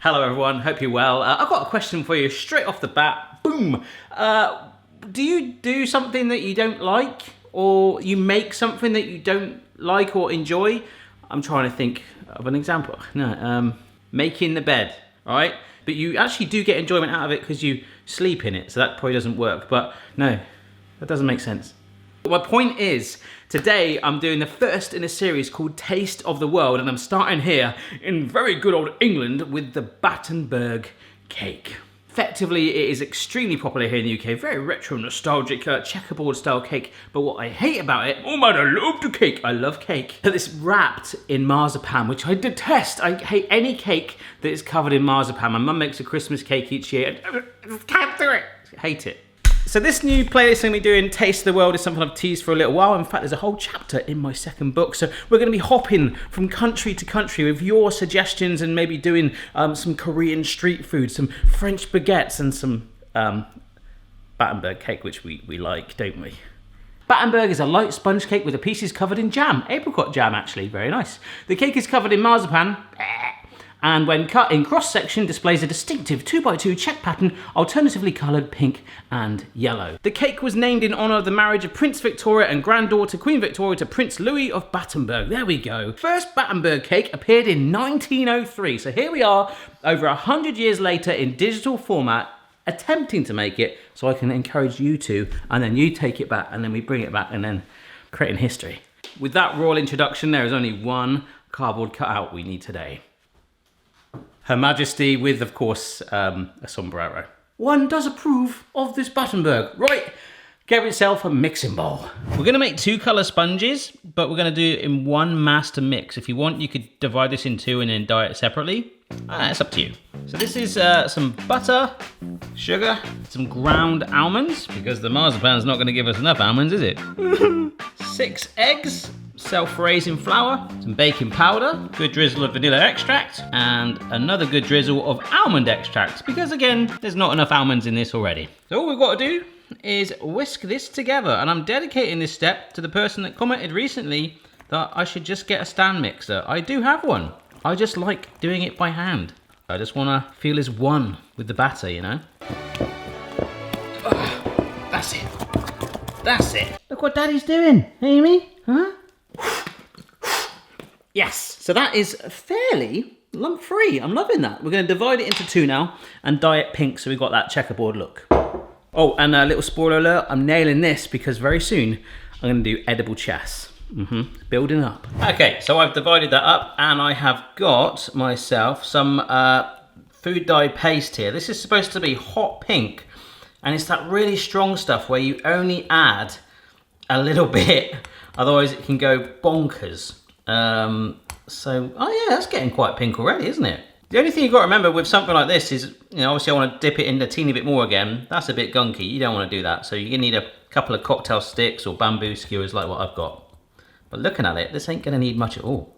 Hello everyone, hope you're well. I've got a question for you straight off the bat. Boom! Do you do something that you don't like? Or you make something that you don't like or enjoy? I'm trying to think of an example. No, making the bed, right? But you actually do get enjoyment out of it because you sleep in it, so that probably doesn't work. But no, that doesn't make sense. My point is, today I'm doing the first in a series called Taste of the World, and I'm starting here in very good old England with the Battenberg cake. Effectively, it is extremely popular here in the UK, very retro, nostalgic, checkerboard style cake, but what I hate about it, oh man, I love the cake, I love cake, that it's wrapped in marzipan, which I detest. I hate any cake that is covered in marzipan. My mum makes a Christmas cake each year, and I just can't do it, I hate it. So this new playlist I'm going to be doing, Taste of the World, is something I've teased for a little while. In fact, there's a whole chapter in my second book. So we're going to be hopping from country to country with your suggestions and maybe doing some Korean street food, some French baguettes and some Battenberg cake, which we like, don't we? Battenberg is a light sponge cake with the pieces covered in jam. Apricot jam, actually. Very nice. The cake is covered in marzipan. And when cut in cross-section displays a distinctive 2x2 check pattern, alternatively coloured pink and yellow. The cake was named in honour of the marriage of Prince Victoria and granddaughter Queen Victoria to Prince Louis of Battenberg. There we go. First Battenberg cake appeared in 1903, so here we are, over 100 years later in digital format, attempting to make it, so I can encourage you to, and then you take it back, and then we bring it back, and then creating history. With that royal introduction, there is only one cardboard cutout we need today. Her Majesty with, of course, a sombrero. One does approve of this Battenberg. Right, get yourself a mixing bowl. We're going to make 2 colour sponges, but we're going to do it in one master mix. If you want, you could divide this in 2 and then dye it separately. It's up to you. So this is some butter, sugar, some ground almonds, because the marzipan's not going to give us enough almonds, is it? 6 eggs. Self-raising flour, some baking powder, good drizzle of vanilla extract, and another good drizzle of almond extract, because again, there's not enough almonds in this already. So all we've got to do is whisk this together, and I'm dedicating this step to the person that commented recently that I should just get a stand mixer. I do have one. I just like doing it by hand. I just want to feel as one with the batter, you know? That's it. That's it. Look what Daddy's doing, Amy, huh? Yes, so that is fairly lump-free. I'm loving that. We're going to divide it into 2 now and dye it pink so we've got that checkerboard look. Oh, and a little spoiler alert, I'm nailing this because very soon I'm going to do edible chess. Building up. Okay, so I've divided that up and I have got myself some food dye paste here. This is supposed to be hot pink, and it's that really strong stuff where you only add a little bit, otherwise it can go bonkers. Oh yeah, that's getting quite pink already, isn't it? The only thing you've got to remember with something like this is, you know, obviously I want to dip it in a teeny bit more again. That's a bit gunky, you don't want to do that. So you're going to need a couple of cocktail sticks or bamboo skewers like what I've got. But looking at it, this ain't going to need much at all.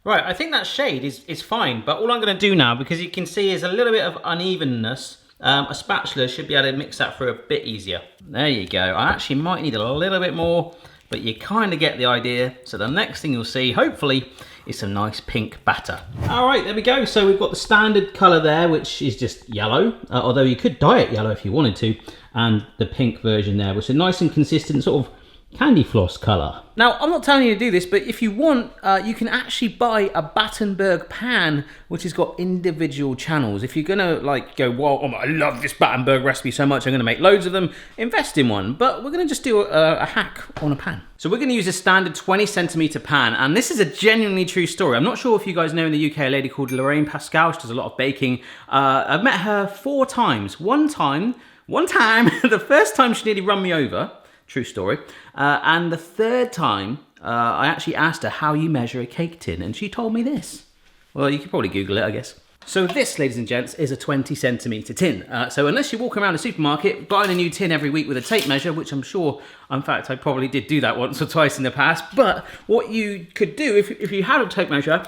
Right, I think that shade is fine, but all I'm going to do now, because you can see is a little bit of unevenness, a spatula should be able to mix that through a bit easier. There you go. I actually might need a little bit more, but you kind of get the idea. So the next thing you'll see, hopefully, is some nice pink batter. All right, there we go. So we've got the standard color there, which is just yellow, although you could dye it yellow if you wanted to, and the pink version there, which is a nice and consistent sort of candy floss colour. Now, I'm not telling you to do this, but if you want, you can actually buy a Battenberg pan, which has got individual channels. If you're gonna like go, well, oh, I love this Battenberg recipe so much, I'm gonna make loads of them, invest in one. But we're gonna just do a hack on a pan. So we're gonna use a standard 20cm pan, and this is a genuinely true story. I'm not sure if you guys know in the UK a lady called Lorraine Pascal. She does a lot of baking. I've met her 4 times. One time, the first time she nearly run me over. True story. And the 3rd time, I actually asked her how you measure a cake tin, and she told me this. Well, you could probably Google it, I guess. So this, ladies and gents, is a 20cm tin. So unless you walk around a supermarket buying a new tin every week with a tape measure, which I'm sure, in fact, I probably did do that once or twice in the past, but what you could do if you had a tape measure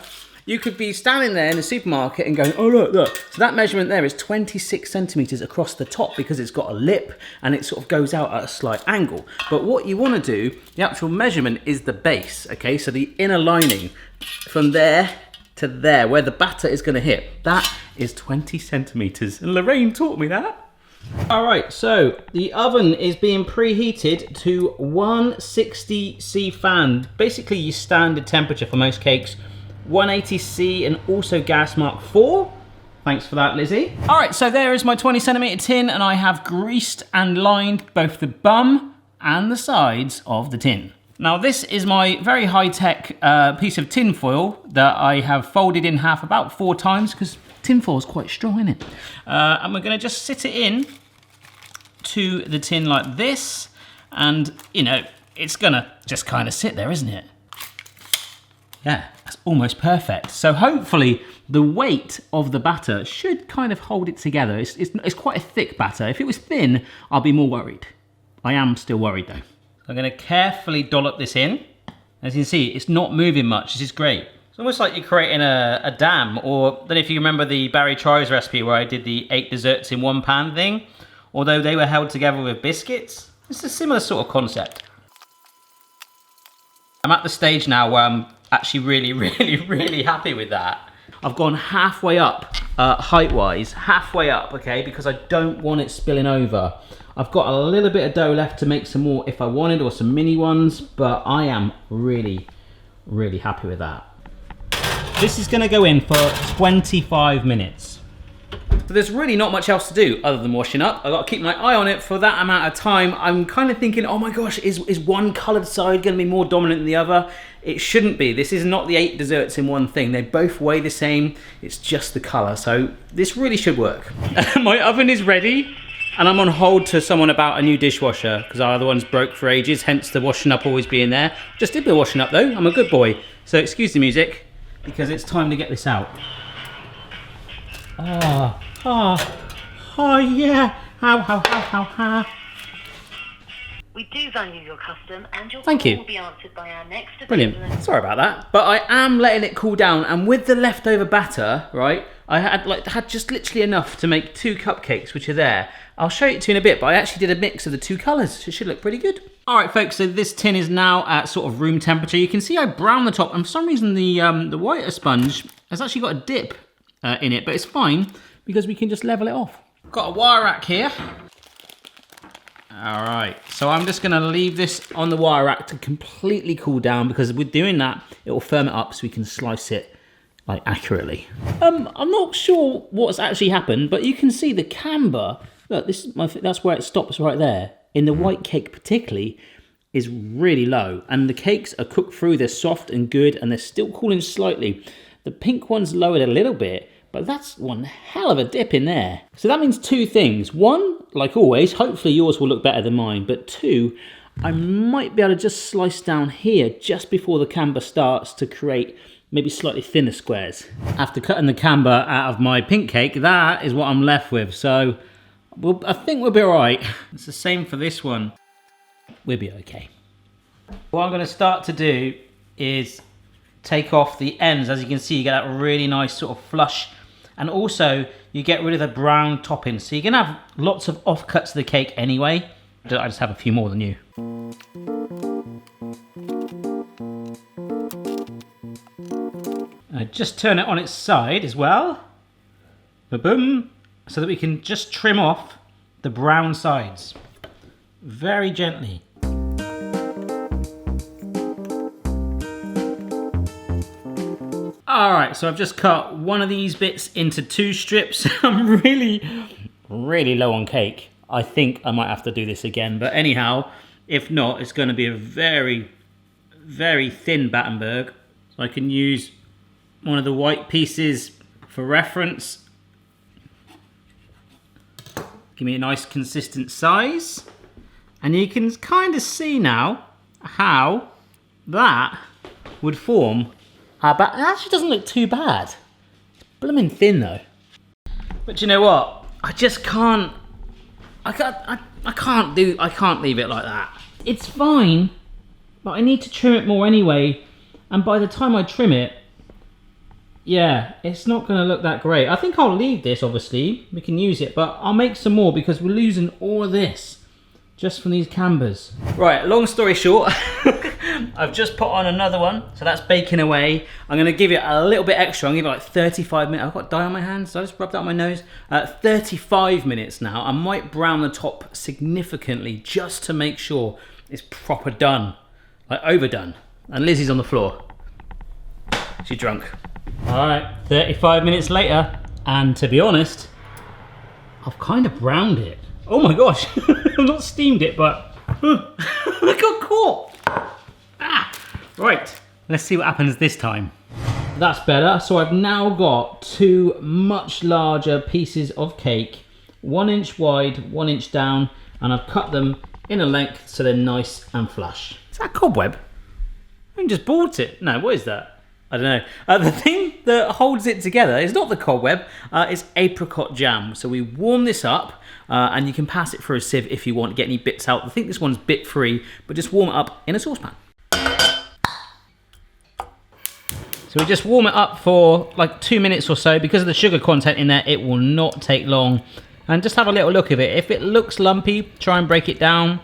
You could be standing there in the supermarket and going, oh look, look. So that measurement there is 26 centimeters across the top because it's got a lip and it sort of goes out at a slight angle. But what you want to do, the actual measurement is the base, okay? So the inner lining from there to there, where the batter is going to hit, that is 20 centimeters. And Lorraine taught me that. All right, so the oven is being preheated to 160C fan. Basically your standard temperature for most cakes, 180C and also gas mark 4. Thanks for that, Lizzie. All right, so there is my 20 centimeter tin and I have greased and lined both the bum and the sides of the tin. Now this is my very high-tech piece of tin foil that I have folded in half about 4 times because tin foil is quite strong, isn't it? And we're gonna just sit it in to the tin like this. And, you know, it's gonna just kind of sit there, isn't it? Yeah, that's almost perfect. So hopefully the weight of the batter should kind of hold it together. It's quite a thick batter. If it was thin, I'll be more worried. I am still worried though. I'm gonna carefully dollop this in. As you can see, it's not moving much. This is great. It's almost like you're creating a dam, or I don't know if you remember the Barry Tries recipe where I did the 8 desserts in 1 pan thing, although they were held together with biscuits. It's a similar sort of concept. I'm at the stage now where I'm actually really happy with that. I've gone halfway up, height-wise, halfway up, okay, because I don't want it spilling over. I've got a little bit of dough left to make some more if I wanted, or some mini ones, but I am really happy with that. This is gonna go in for 25 minutes. So there's really not much else to do other than washing up. I've got to keep my eye on it for that amount of time. I'm kind of thinking, oh my gosh, is one coloured side gonna be more dominant than the other? It shouldn't be. This is not the 8 desserts in one thing. They both weigh the same. It's just the colour. So this really should work. My oven is ready and I'm on hold to someone about a new dishwasher because our other one's broke for ages, hence the washing up always being there. Just did the washing up though. I'm a good boy. So excuse the music, because it's time to get this out. Oh yeah. How. We do value your custom and your Thank call you. will be answered by our next Brilliant. Sorry about that. But I am letting it cool down, and with the leftover batter, right, I had just literally enough to make 2 cupcakes, which are there. I'll show it to you in a bit, but I actually did a mix of the 2 colours, so it should look pretty good. All right, folks, so this tin is now at sort of room temperature. You can see I browned the top, and for some reason the whiter sponge has actually got a dip in it, but it's fine because we can just level it off. Got a wire rack here. All right, so I'm just gonna leave this on the wire rack to completely cool down, because with doing that, it will firm it up so we can slice it like accurately. I'm not sure what's actually happened, but you can see the camber. Look, that's where it stops right there. In the white cake particularly, is really low, and the cakes are cooked through. They're soft and good, and they're still cooling slightly. The pink one's lowered a little bit, but that's one hell of a dip in there. So that means 2 things. 1, like always, hopefully yours will look better than mine, but 2, I might be able to just slice down here just before the camber starts to create maybe slightly thinner squares. After cutting the camber out of my pink cake, that is what I'm left with. So I think we'll be all right. It's the same for this one. We'll be okay. What I'm gonna start to do is take off the ends. As you can see, you get that really nice sort of flush, and also you get rid of the brown topping. So you're gonna have lots of offcuts of the cake anyway. I just have a few more than you. Just turn it on its side as well. Ba-boom. So that we can just trim off the brown sides. Very gently. All right, so I've just cut one of these bits into 2 strips. I'm really low on cake. I think I might have to do this again, but anyhow, if not, it's going to be a very thin Battenberg. So I can use one of the white pieces for reference. Give me a nice consistent size. And you can kind of see now how that would form our bat. It actually doesn't look too bad. It's blooming thin though. But you know what? I just can't. I can't leave it like that. It's fine, but I need to trim it more anyway. And by the time I trim it, yeah, it's not going to look that great. I think I'll leave this, obviously. We can use it, but I'll make some more because we're losing all of this just from these cambers. Right, long story short, I've just put on another one, so that's baking away. I'm going to give it a little bit extra. I'm going to give it like 35 minutes. I've got dye on my hands, so I just rubbed that on my nose. 35 minutes now. I might brown the top significantly just to make sure it's proper done, like overdone. And Lizzie's on the floor. She's drunk. All right, 35 minutes later, and to be honest, I've kind of browned it. Oh my gosh, I've not steamed it, but I got caught. Ah. Right, let's see what happens this time. That's better. So I've now got two much larger pieces of cake, 1 inch wide, 1 inch down, and I've cut them in a length so they're nice and flush. Is that a cobweb? I just bought it. No, what is that? I don't know. The thing that holds it together is not the cobweb, it's apricot jam. So we warm this up, and you can pass it through a sieve if you want to get any bits out. I think this one's bit free, but just warm it up in a saucepan. So we just warm it up for like 2 minutes or so. Because of the sugar content in there, it will not take long. And just have a little look at it. If it looks lumpy, try and break it down.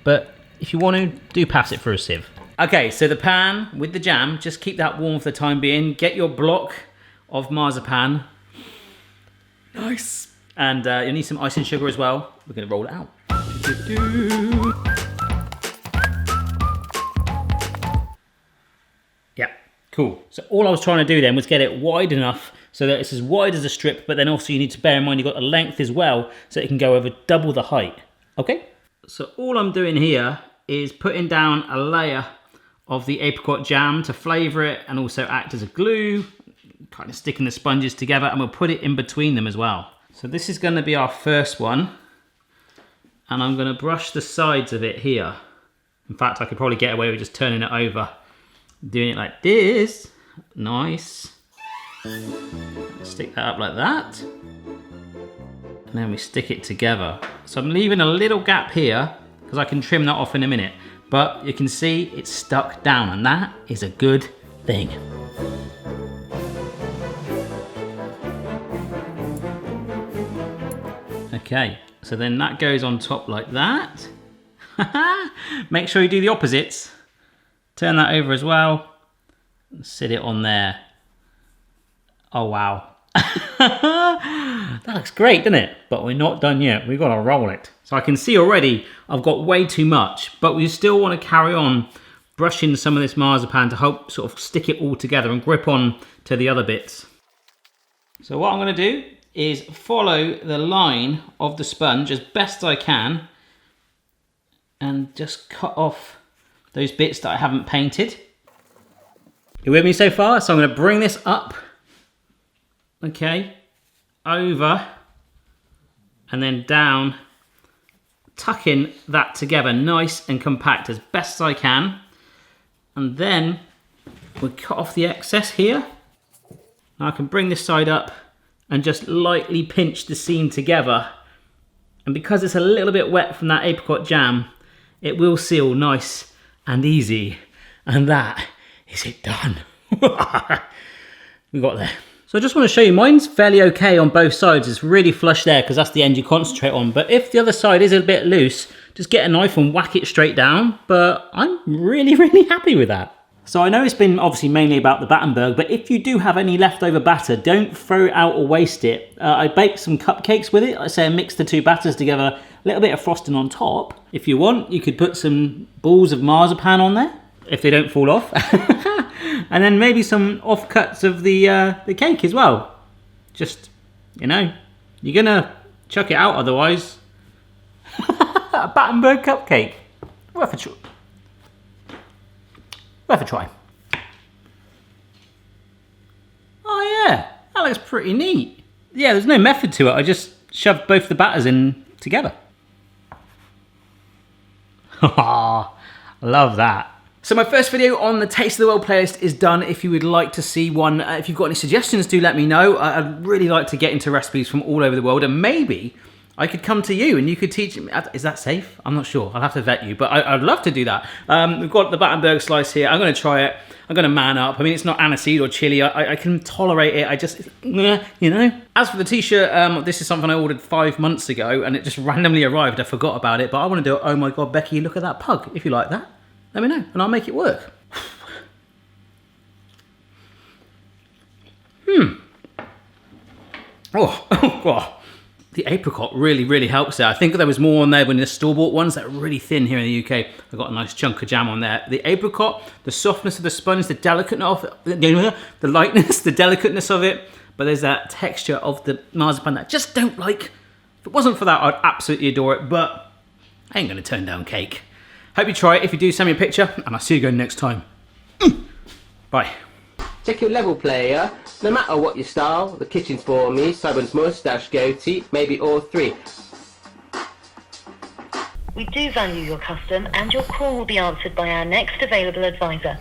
But if you want to, do pass it through a sieve. Okay, so the pan with the jam, just keep that warm for the time being. Get your block of marzipan. Nice. And you'll need some icing sugar as well. We're gonna roll it out. Yeah, cool. So all I was trying to do then was get it wide enough so that it's as wide as a strip, but then also you need to bear in mind you've got the length as well, so it can go over double the height, okay? So all I'm doing here is putting down a layer of the apricot jam to flavour it and also act as a glue, kind of sticking the sponges together, and we'll put it in between them as well. So this is going to be our first one, and I'm going to brush the sides of it here. In fact, I could probably get away with just turning it over, doing it like this. Nice. Stick that up like that, and then we stick it together. So I'm leaving a little gap here because I can trim that off in a minute. But you can see it's stuck down, and that is a good thing. Okay, so then that goes on top like that. Make sure you do the opposites. Turn that over as well. Sit it on there. Oh wow. That looks great, doesn't it? But we're not done yet. We've got to roll it. So I can see already I've got way too much, but we still want to carry on brushing some of this marzipan to help sort of stick it all together and grip on to the other bits. So what I'm going to do is follow the line of the sponge as best I can and just cut off those bits that I haven't painted. You with me so far? So I'm going to bring this up, okay, over and then down, tucking that together nice and compact as best I can. And then we'll cut off the excess here. Now I can bring this side up and just lightly pinch the seam together. And because it's a little bit wet from that apricot jam, it will seal nice and easy. And that is it done. We got there. So I just want to show you, mine's fairly okay on both sides. It's really flush there because that's the end you concentrate on. But if the other side is a bit loose, just get a knife and whack it straight down. But I'm really, really happy with that. So I know it's been obviously mainly about the Battenberg, but if you do have any leftover batter, don't throw it out or waste it. I baked some cupcakes with it. Like I say, I mixed the two batters together, a little bit of frosting on top. If you want, you could put some balls of marzipan on there, if they don't fall off. And then maybe some offcuts of the cake as well. Just, you know, you're gonna chuck it out otherwise. A Battenberg cupcake. Worth a try. Oh yeah, that looks pretty neat. Yeah, there's no method to it. I just shoved both the batters in together. Love that. So my first video on the Taste of the World playlist is done. If you would like to see one, if you've got any suggestions, do let me know. I'd really like to get into recipes from all over the world, and maybe I could come to you and you could teach me. Is that safe? I'm not sure. I'll have to vet you, but I'd love to do that. We've got the Battenberg slice here. I'm going to try it. I'm going to man up. I mean, it's not aniseed or chili. I can tolerate it. I just, you know. As for the t-shirt, this is something I ordered 5 months ago and it just randomly arrived. I forgot about it, but I want to do it. Oh my God, Becky, look at that pug. If you like that, let me know and I'll make it work. Oh. The apricot really helps there. I think there was more on there when the store-bought ones that are really thin here in the UK. I got a nice chunk of jam on there. The apricot, the softness of the sponge, the delicateness of the lightness, the delicateness of it, but there's that texture of the marzipan that I just don't like. If it wasn't for that, I'd absolutely adore it, but I ain't gonna turn down cake. Hope you try it. If you do, send me a picture, and I'll see you again next time. Bye. Check your level, player. No matter what your style, the kitchen's for me. Simon's moustache, goatee, maybe all three. We do value your custom, and your call will be answered by our next available advisor.